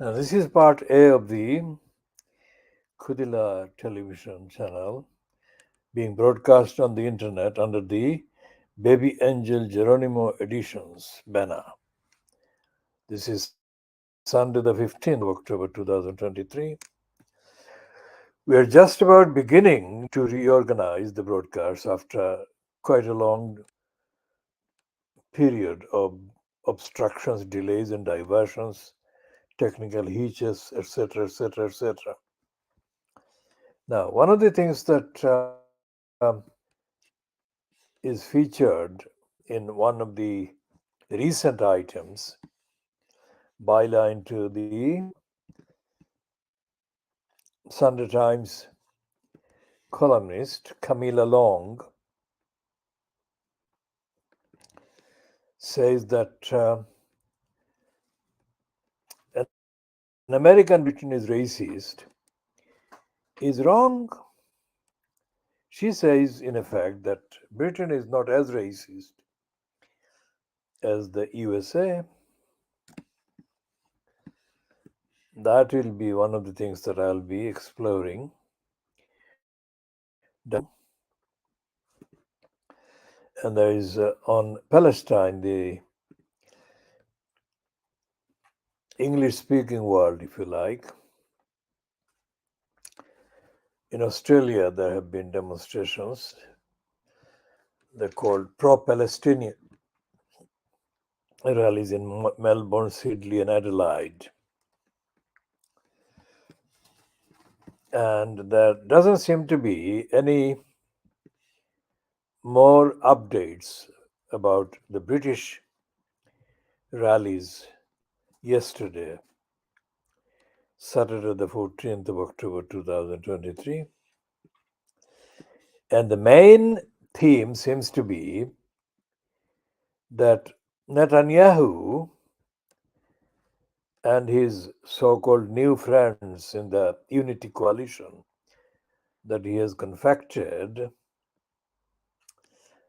Now, this is part A of the Khoodeelaar television channel being broadcast on the internet under the Baby Angel Geronimo Editions banner. This is Sunday, the 15th of October 2023. We are just about beginning to reorganize the broadcast after quite a long period of obstructions, delays, and diversions, technical hitches, etc., etc., etc. Now, one of the things that is featured in one of the recent items, byline to the Sunday Times columnist Camilla Long, says that an American Britain is racist is wrong. She says, in effect, that Britain is not as racist as the USA. That will be one of the things that I'll be exploring down below. And there is on Palestine, the English speaking world, if you like. In Australia, there have been demonstrations. They're called pro Palestinian rallies in Melbourne, Sydney, and Adelaide. And there doesn't seem to be any more updates about the British rallies yesterday, Saturday, the 14th of October 2023. And the main theme seems to be that Netanyahu and his so-called new friends in the unity coalition that he has confected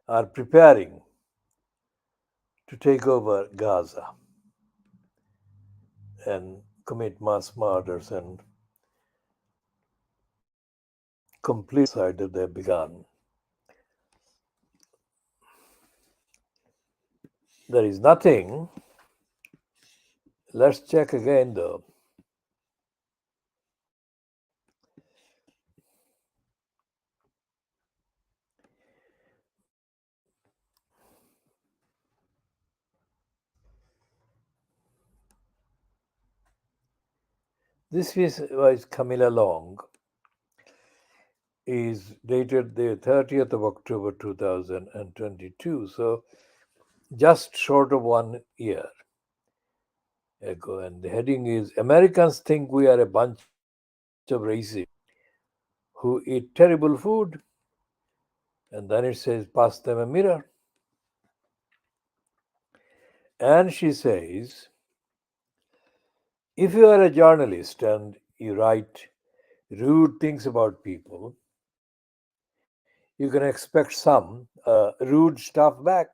are preparing to take over Gaza and commit mass murders and complete genocide that they've begun. There is nothing. Let's check again though. This was Camilla Long, is dated the 30th of October 2022, so just short of 1 year ago. And the heading is Americans think we are a bunch of racists who eat terrible food. And then it says, pass them a mirror. And she says, if you are a journalist and you write rude things about people, you can expect some rude stuff back.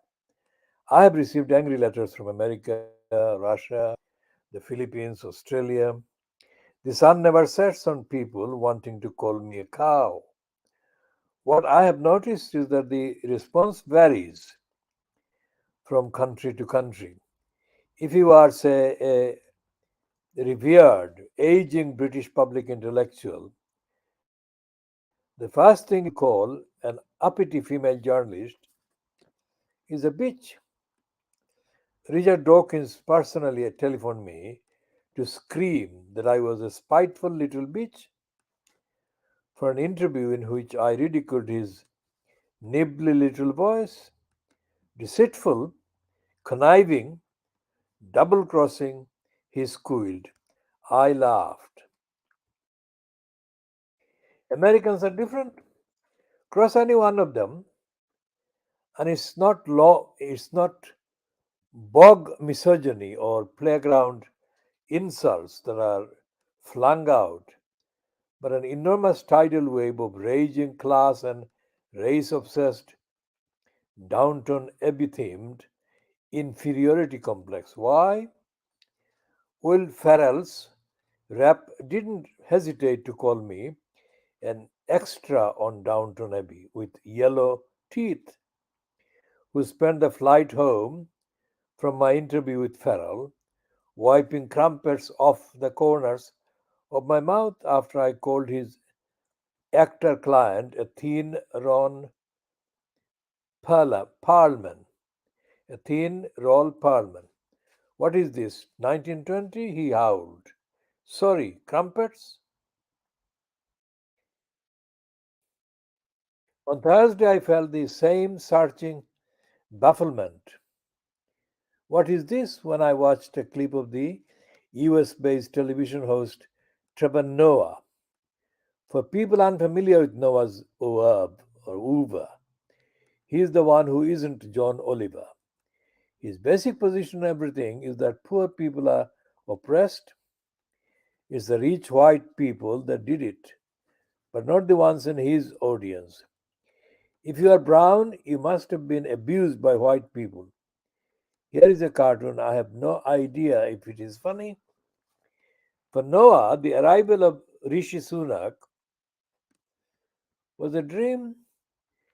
I have received angry letters from America, Russia, the Philippines, Australia. The sun never sets on people wanting to call me a cow. What I have noticed is that the response varies from country to country. If you are, say, a revered, aging British public intellectual, the first thing you call an uppity female journalist is a bitch. Richard Dawkins personally telephoned me to scream that I was a spiteful little bitch for an interview in which I ridiculed his nibbly little voice, deceitful, conniving, double crossing, he squealed. I laughed. Americans are different. Cross any one of them, and it's not bog misogyny or playground insults that are flung out, but an enormous tidal wave of raging class and race obsessed, downton Abbey themed inferiority complex. Why? Will Ferrell's Rap didn't hesitate to call me an extra on Downton Abbey with yellow teeth who spent the flight home from my interview with Farrell wiping crumpets off the corners of my mouth after I called his actor client a thin Ron Perlman. A thin Roll Perlman. What is this? 1920? He howled. Sorry, crumpets? On Thursday, I felt the same searching bafflement. What is this? When I watched a clip of the US based television host Trevor Noah. For people unfamiliar with Noah's verb or Uber, he is the one who isn't John Oliver. His basic position on everything is that poor people are oppressed. It's the rich white people that did it, but not the ones in his audience. If you are brown, you must have been abused by white people. Here is a cartoon. I have no idea if it is funny. For Noah, the arrival of Rishi Sunak was a dream,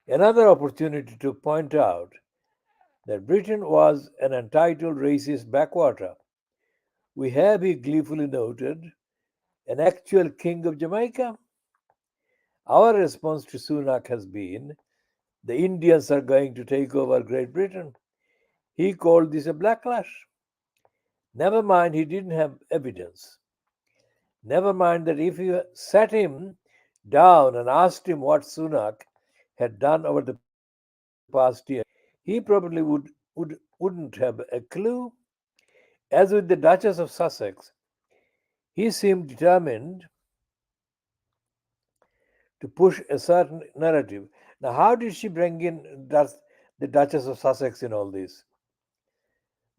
another opportunity to point out that Britain was an entitled racist backwater. We have, he gleefully noted, an actual king of Jamaica. Our response to Sunak has been the Indians are going to take over Great Britain. He called this a backlash. Never mind, he didn't have evidence. Never mind that if you sat him down and asked him what Sunak had done over the past year, he probably wouldn't have a clue. As with the Duchess of Sussex, he seemed determined to push a certain narrative. Now, how did she bring in the Duchess of Sussex in all this?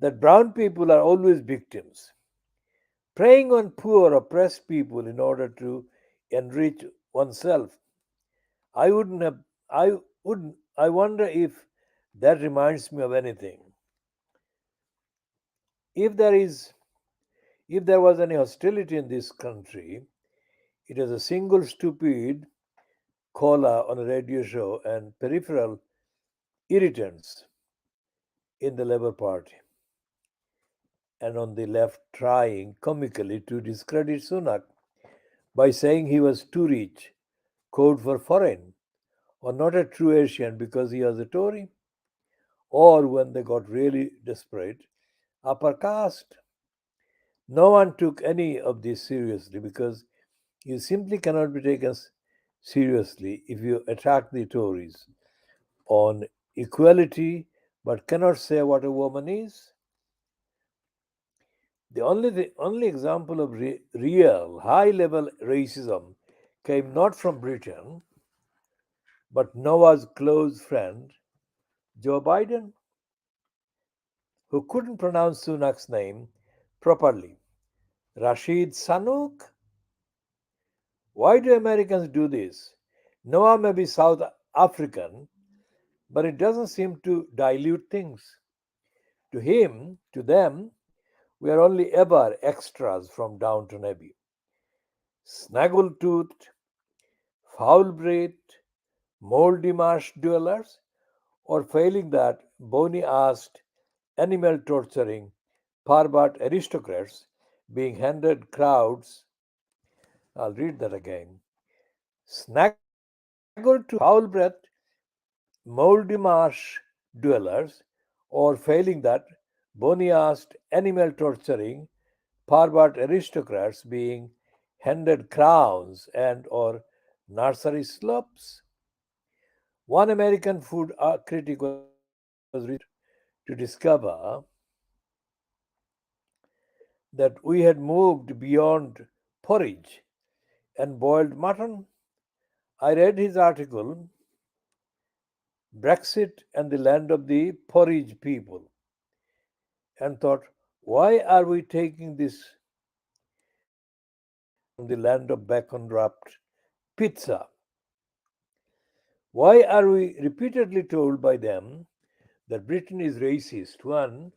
That brown people are always victims, preying on poor, oppressed people in order to enrich oneself. I wouldn't have, I wouldn't, I wonder if that reminds me of anything. If there is, if there was any hostility in this country, it was a single stupid caller on a radio show and peripheral irritants in the Labour Party and on the left trying comically to discredit Sunak by saying he was too rich, code for foreign, or not a true Asian because he was a Tory, or when they got really desperate, upper caste. No one took any of this seriously because you simply cannot be taken seriously if you attack the Tories on equality but cannot say what a woman is. The only example of real high level racism came not from Britain but Noah's close friend Joe Biden, who couldn't pronounce Sunak's name properly. Rashid Sanook? Why do Americans do this? Noah may be South African, but it doesn't seem to dilute things. To him, to them, we are only ever extras from Downton Abbey. Snaggle-toothed, foul-breathed, moldy marsh dwellers, or failing that, bony-assed, animal-torturing, parbat aristocrats being handed crowds. I'll read that again. Snaggle-toothed, foul-breathed, moldy marsh dwellers, or failing that, bony-assed, animal-torturing, parbat aristocrats being handed crowns and or nursery slopes. One American food critic was recently to discover that we had moved beyond porridge and boiled mutton. I read his article, Brexit and the Land of the Porridge People, and thought, why are we taking this from the land of bacon wrapped pizza? Why are we repeatedly told by them that Britain is racist? One,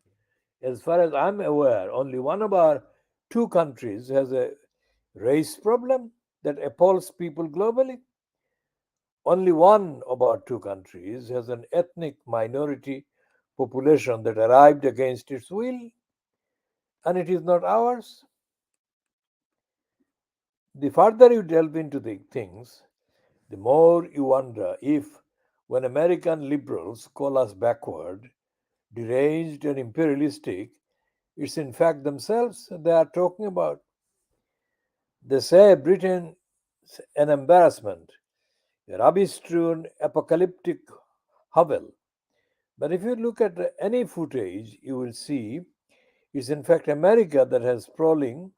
as far as I'm aware, only one of our two countries has a Race problem that appalls people globally. Only one of our two countries has an ethnic minority population that arrived against its will, and it is not ours. The further you delve into the things, the more you wonder if, when American liberals call us backward, deranged, and imperialistic, it's in fact themselves they are talking about. They say Britain's an embarrassment, a rubbish strewn apocalyptic hovel. But if you look at any footage, you will see it's in fact America that has sprawling,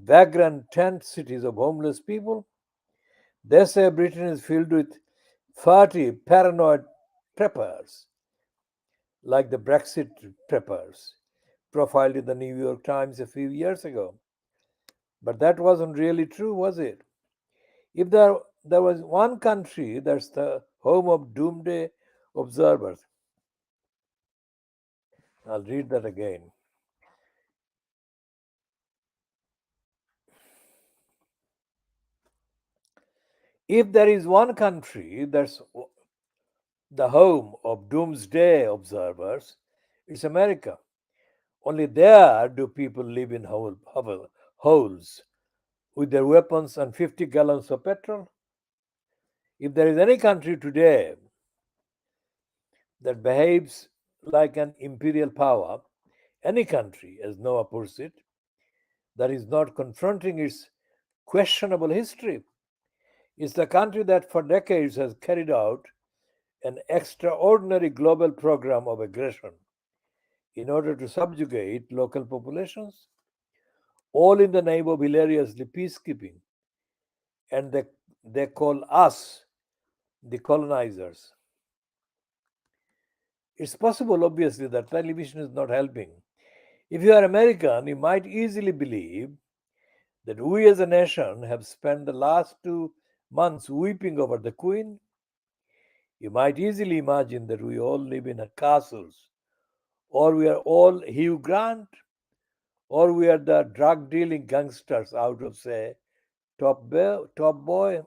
vagrant tent cities of homeless people. They say Britain is filled with 40 paranoid preppers, like the Brexit preppers, profiled in the New York Times a few years ago. But that wasn't really true, was it? If there was one country that's the home of doomsday observers, I'll read that again. If there is one country that's the home of doomsday observers, it's America. Only there do people live in holes with their weapons and 50 gallons of petrol. If there is any country today that behaves like an imperial power, any country, as Noah puts it, that is not confronting its questionable history, is the country that for decades has carried out an extraordinary global program of aggression in order to subjugate local populations, all in the name of hilariously peacekeeping. And they call us the colonizers. It's possible, obviously, that television is not helping. If you are American, you might easily believe that we as a nation have spent the last 2 months weeping over the Queen. You might easily imagine that we all live in castles, or we are all Hugh Grant, or we are the drug dealing gangsters out of, say, Top Boy.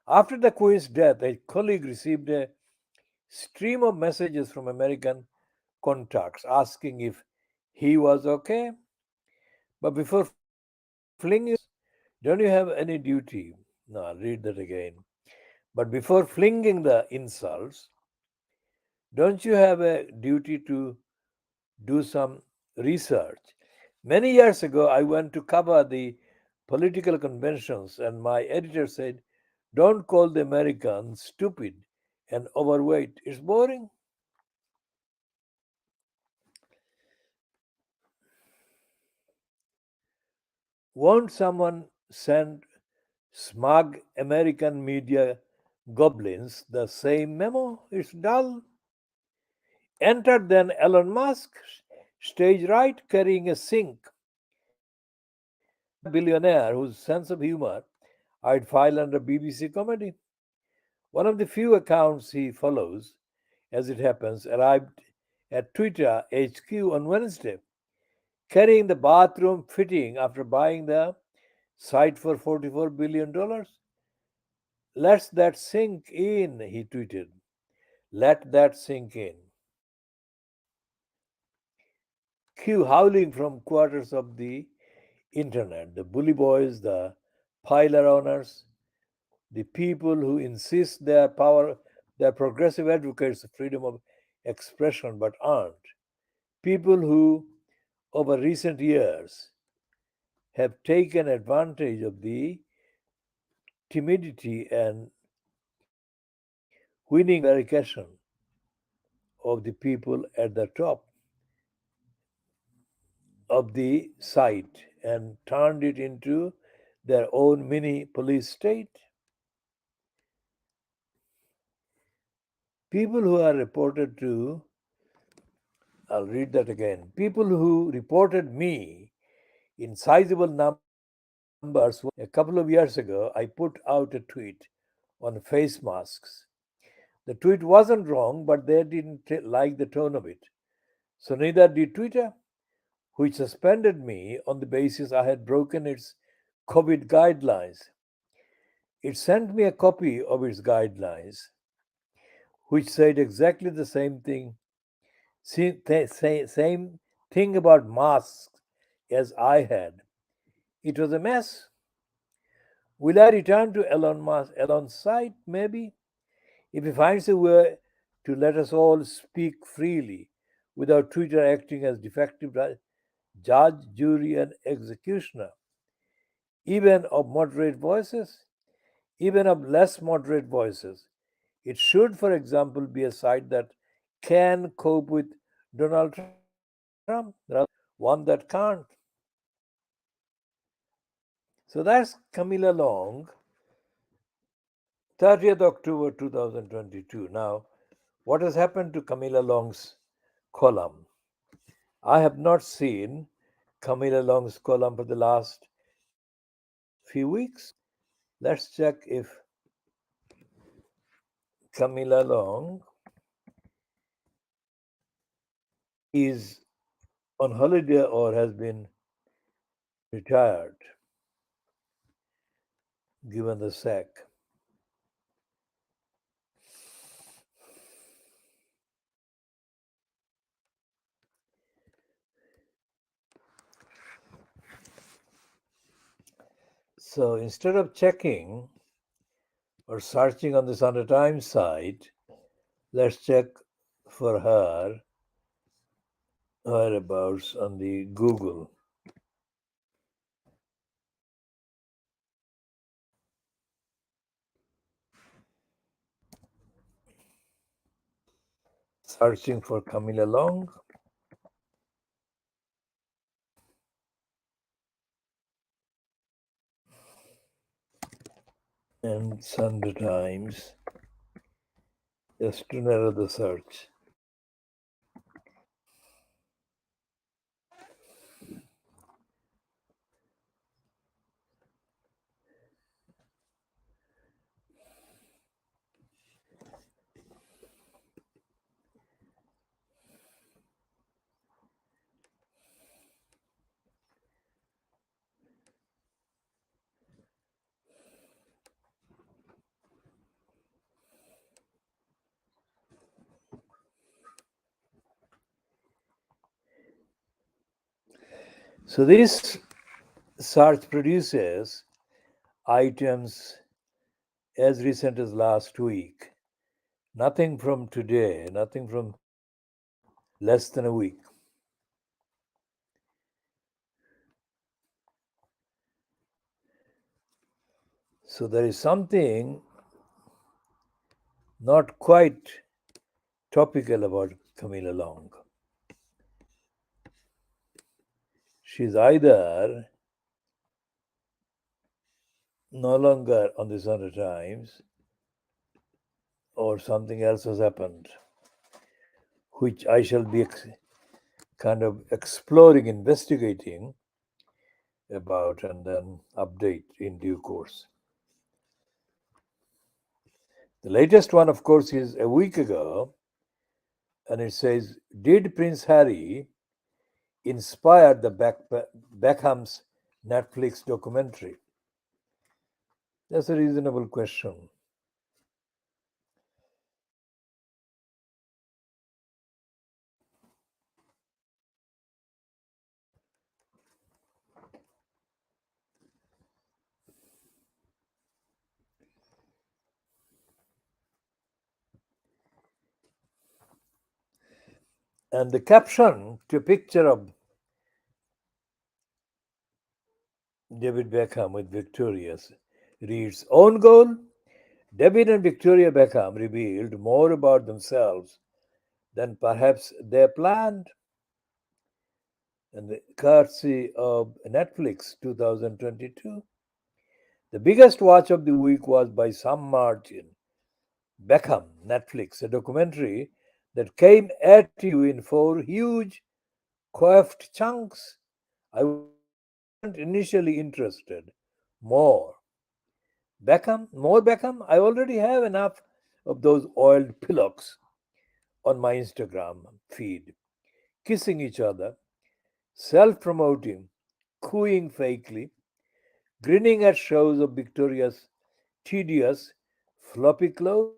After the Queen's death, a colleague received a stream of messages from American contacts asking if he was okay. But before flinging don't you have any duty? No, I'll read that again. But before flinging the insults, don't you have a duty to do some research? Many years ago, I went to cover the political conventions, and my editor said, don't call the Americans stupid and overweight. It's boring. Won't someone send smug American media goblins the same memo? It's dull. Entered then Elon Musk, stage right, carrying a sink. Another billionaire whose sense of humor I'd file under BBC comedy. One of the few accounts he follows, as it happens, arrived at Twitter HQ on Wednesday, carrying the bathroom fitting after buying the site for $44 billion. Let that sink in, he tweeted. Let that sink in. Cue howling from quarters of the internet, the bully boys, the piler owners, the people who insist they're progressive advocates of freedom of expression but aren't. People who, over recent years, have taken advantage of the timidity and winning verification of the people at the top of the site and turned it into their own mini police state. People who are reported to, I'll read that again. People who reported me in sizable numbers. A couple of years ago, I put out a tweet on face masks. The tweet wasn't wrong, but they didn't like the tone of it. So neither did Twitter, which suspended me on the basis I had broken its COVID guidelines. It sent me a copy of its guidelines, which said exactly the same thing, same thing about masks as I had. It was a mess. Will I return to Elon's site? Maybe. If he finds a way to let us all speak freely without Twitter acting as defective judge, jury, and executioner, even of moderate voices, even of less moderate voices. It should, for example, be a site that can cope with Donald Trump rather than one that can't. So that's Camilla Long, 30th October 2022. Now, what has happened to Camilla Long's column? I have not seen Camilla Long's column for the last few weeks. Let's check if Camilla Long is on holiday or has been retired, given the sack. So instead of checking or searching on the Sunday Times site, let's check for her whereabouts on the Google. Searching for Camilla Long. And Sunday Times, just to narrow the search. So this search produces items as recent as last week. Nothing from today, nothing from less than a week. So there is something not quite topical about Camilla Long. She's either no longer on the Sunday Times or something else has happened, which I shall be kind of exploring, investigating about, and then update in due course. The latest one, of course, is a week ago, and it says, "Did Prince Harry inspire the Beckham's Netflix documentary?" That's a reasonable question. And the caption to a picture of David Beckham with Victoria reads, "Own goal? David and Victoria Beckham revealed more about themselves than perhaps they planned." And the courtesy of Netflix 2022. The biggest watch of the week was by some margin Beckham, Netflix, a documentary that came at you in four huge, coiffed chunks. I wasn't initially interested. More. More Beckham? I already have enough of those oiled pillocks on my Instagram feed, kissing each other, self promoting, cooing fakely, grinning at shows of Victoria's tedious floppy clothes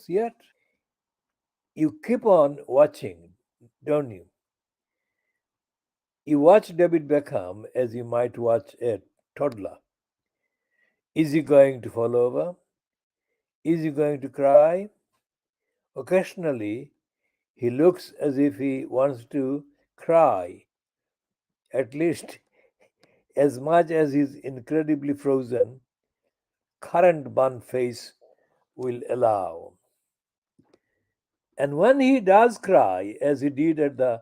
yet. You keep on watching, don't you? You watch David Beckham as you might watch a toddler. Is he going to fall over? Is he going to cry? Occasionally, he looks as if he wants to cry, at least as much as his incredibly frozen, current bun face will allow. And when he does cry, as he did at the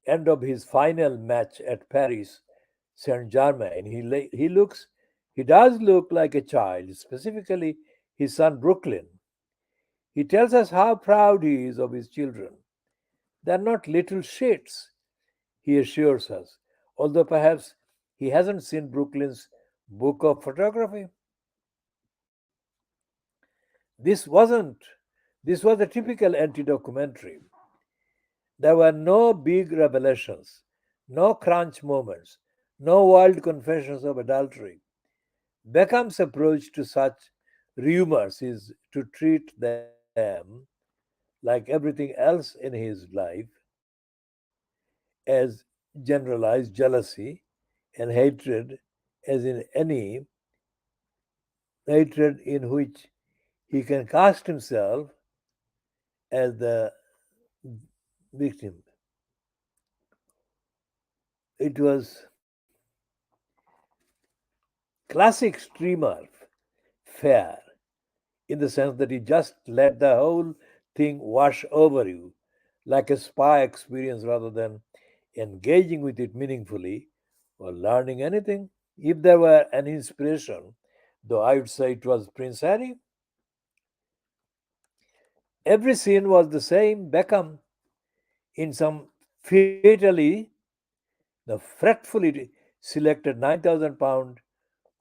end of his final match at Paris Saint Germain, he does look like a child, specifically his son Brooklyn. He tells us how proud he is of his children. They're not little shits, he assures us, although perhaps he hasn't seen Brooklyn's book of photography. This wasn't, this was a typical anti documentary. There were no big revelations, no crunch moments, no wild confessions of adultery. Beckham's approach to such rumors is to treat them like everything else in his life as generalized jealousy and hatred, as in any hatred in which he can cast himself as the victim. It was classic streamer fare in the sense that he just let the whole thing wash over you like a spa experience rather than engaging with it meaningfully or learning anything. If there were an inspiration, though I would say it was Prince Harry, every scene was the same. Beckham in some fatally, the fretfully selected 9,000 pound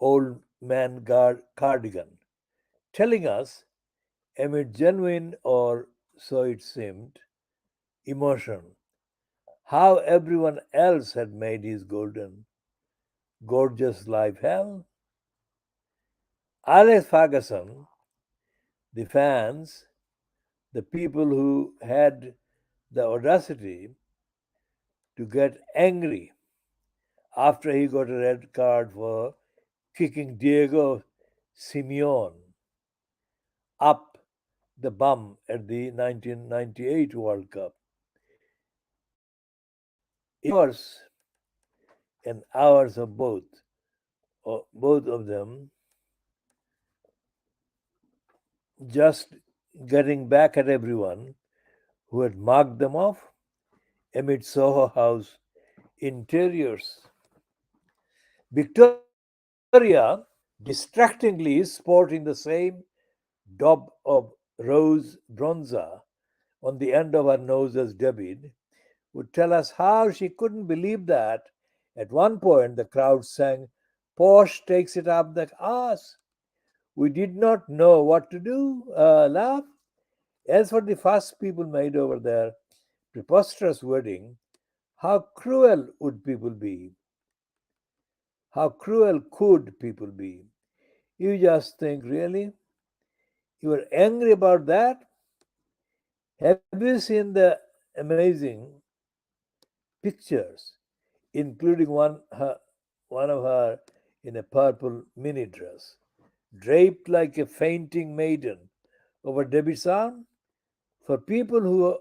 old man cardigan, telling us, amid genuine or so it seemed, emotion, how everyone else had made his gorgeous life hell. Alex Ferguson, the fans, the people who had the audacity to get angry after he got a red card for kicking Diego Simeone up the bum at the 1998 World Cup. It was hours and hours of both of them just getting back at everyone who had marked them off amid Soho House interiors. Victoria, distractingly sporting the same daub of rose bronzer on the end of her nose as David, would tell us how she couldn't believe that at one point the crowd sang, Posh takes it up the arse. We did not know what to do, laugh. As for the fuss people made over their preposterous wedding, how cruel would people be? How cruel could people be? You just think, really? You were angry about that? Have you seen the amazing pictures, including one of her in a purple mini dress, draped like a fainting maiden over Debbie's arm? For people who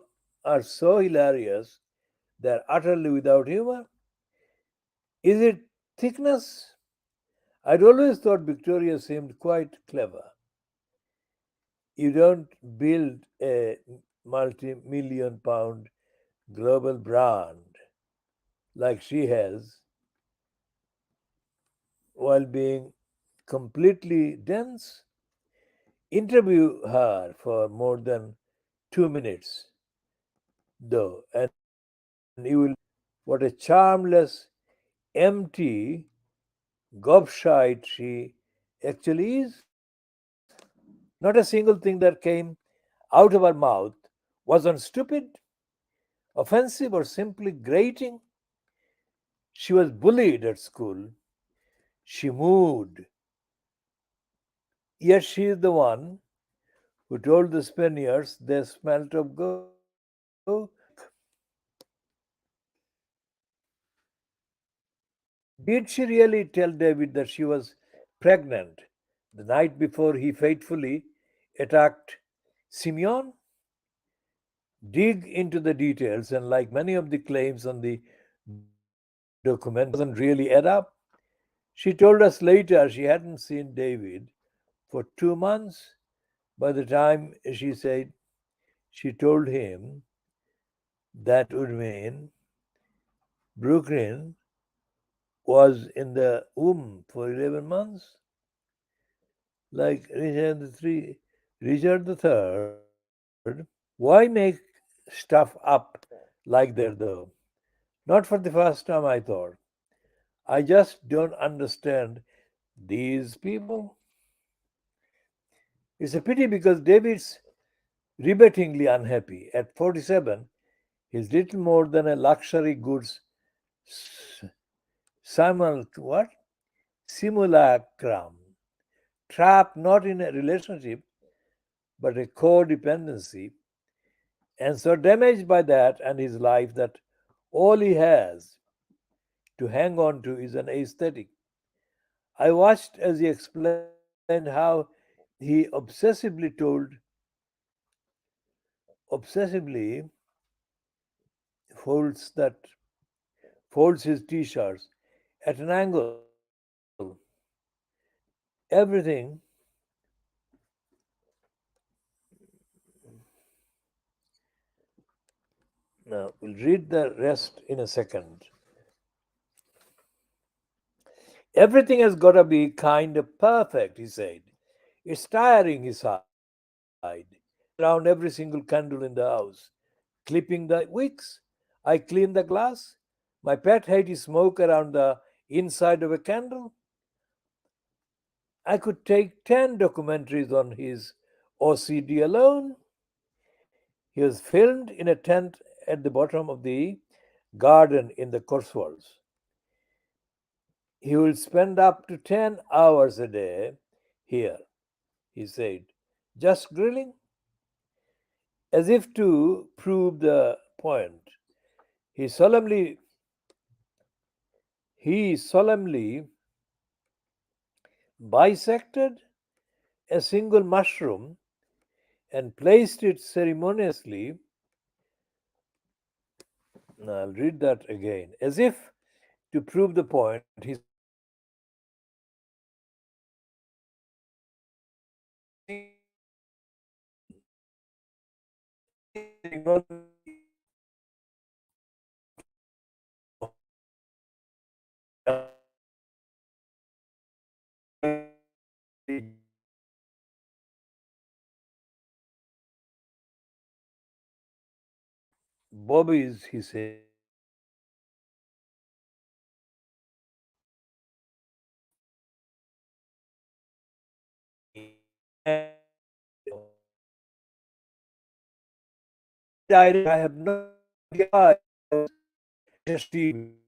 are so hilarious, they're utterly without humor. Is it thickness? I'd always thought Victoria seemed quite clever. You don't build a multi million pound global brand like she has while being completely dense. Interview her for more than 2 minutes, though, and you will what a charmless, empty gobshite she actually is. Not a single thing that came out of her mouth wasn't stupid, offensive, or simply grating. She was bullied at school. She moved, yet she is the one who told the Spaniards they smelt of go. Did she really tell David that she was pregnant the night before he fatefully attacked Simeon? Dig into the details, and like many of the claims on the document, doesn't really add up. She told us later she hadn't seen David for 2 months. By the time she said she told him, that would mean Brooklyn was in the womb for 11 months, like Richard the Third. Why make stuff up like that though? Not for the first time, I thought. I just don't understand these people. It's a pity because David's rebettingly unhappy. At 47, he's little more than a luxury goods s- what? Simulacrum. Trapped not in a relationship but a codependency, and so damaged by that and his life that all he has to hang on to is an aesthetic. I watched as he explained how he obsessively folds that folds his t-shirts at an angle. Everything now we'll read the rest in a second. Everything has got to be kind of perfect, he said. It's tiring, he sighed. Around every single candle in the house, clipping the wicks. I clean the glass. My pet hates smoke around the inside of a candle. I could take 10 documentaries on his OCD alone. He was filmed in a tent at the bottom of the garden in the Cotswolds. He will spend up to 10 hours a day here, he said, just grilling, as if to prove the point. He solemnly he solemnly bisected a single mushroom and placed it ceremoniously. Now I'll read that again. As if to prove the point, he solemnly bisected Bobbies, he said, I have no idea. Steve.